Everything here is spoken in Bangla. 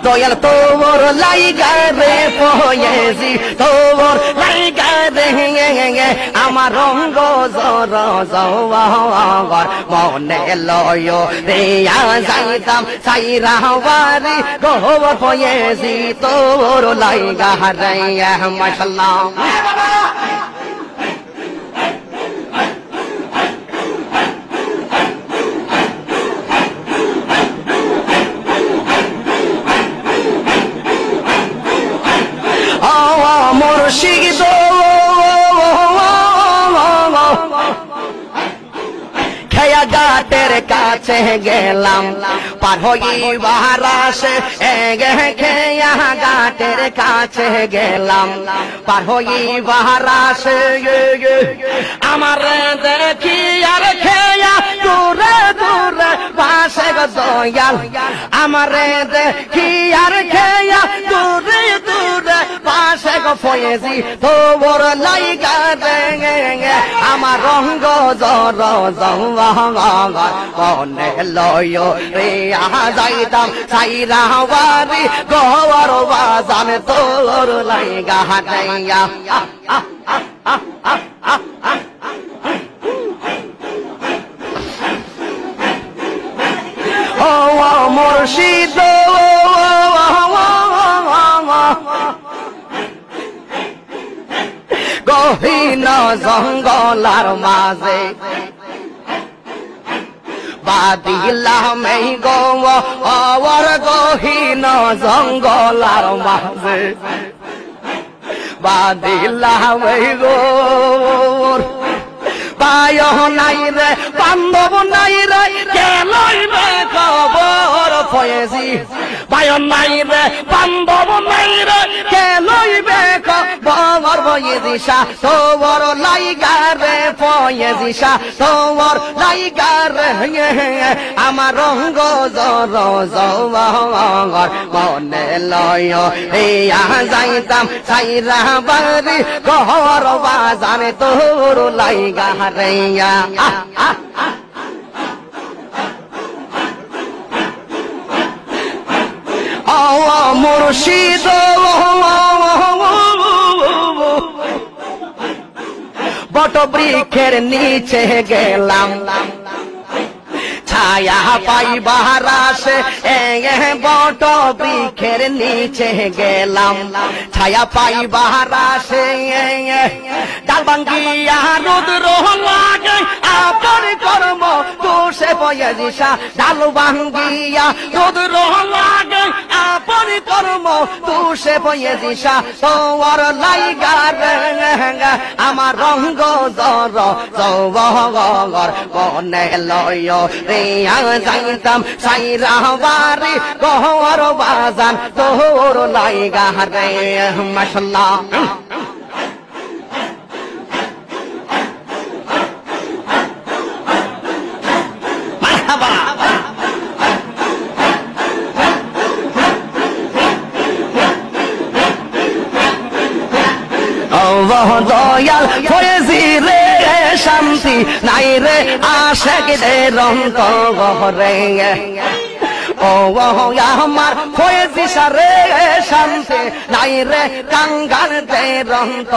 দয়াল তোর লাইগা রে পয়েছি তোর লাইগা রে আমার রঙ্গ জর জওয়ার মনে লয় রে যাইতাম সাইরা বাড়ি গোবর পয়েছি তোর লাইগা রে মাশাআল্লাহ মুর্শিদ খেয়া ঘাটের কাছে গেলাম পার হইবার আসে খেয়া ঘাটের কাছে গেলাম পার হইবার আসে আমার দেখি আর খেয়া দূরে দূরে পাশে দয়াল আমার দেখি আর খেয়া দূরে দূরে পাশে ফয়েছি তোর লাইগা রে আমার রঙ্গ জর মনে লয় রে যাইতাম সাইরা বাড়ি গোবর বাজান তোর লাইগা রে ও মুর্শিদ গহীন জঙ্গলার মাঝে বাদিলাম এই গোবর গহীন জঙ্গলার মাঝে বাদিলাম এই গোবর পায় নাই রে বান্ধব নাই রে কে লইবে খবর পয়েছি পায় নাই রে বান্ধব নাই রে কে লইবে খবর পয়েছিসা তোর লাইগা রে পয়েছিসা তোর লাইগা রে আমার রঙ্গ জর জওয়ার মনে লয় যাইতাম সাইরা বাড়ি ঘর বাজারে তোর লাইগা রেয়া মুর্শিদ বট বৃক্ষের নিচে গেলাম ছায়া পাইবার আসে বট বৃক্ষের নিচে গেলাম ছায়া পাইবার আসে ডাল ভাঙ্গিয়া রুদ্র লাগে আপন কর্ম দোষে পয়েছিসা ডাল ভাঙ্গিয়া রুদ্র লাগে আপন কর্ম দোষে পয়েছিসা তোর লাইগা রে আমার রঙ্গ জর জওয়ার মনে লয় রে যাইতাম সাইরা বাড়ি গোবর বাজান তোর লাইগা রে মাশাআল্লাহ মারহাবা দয়াল ফয়েজি রে শান্তি নাই রে আশেক রে রন্ত রে ও আমার ফয়েজি সারে শান্তি নাই রে কাঙ্গাল রে রন্ত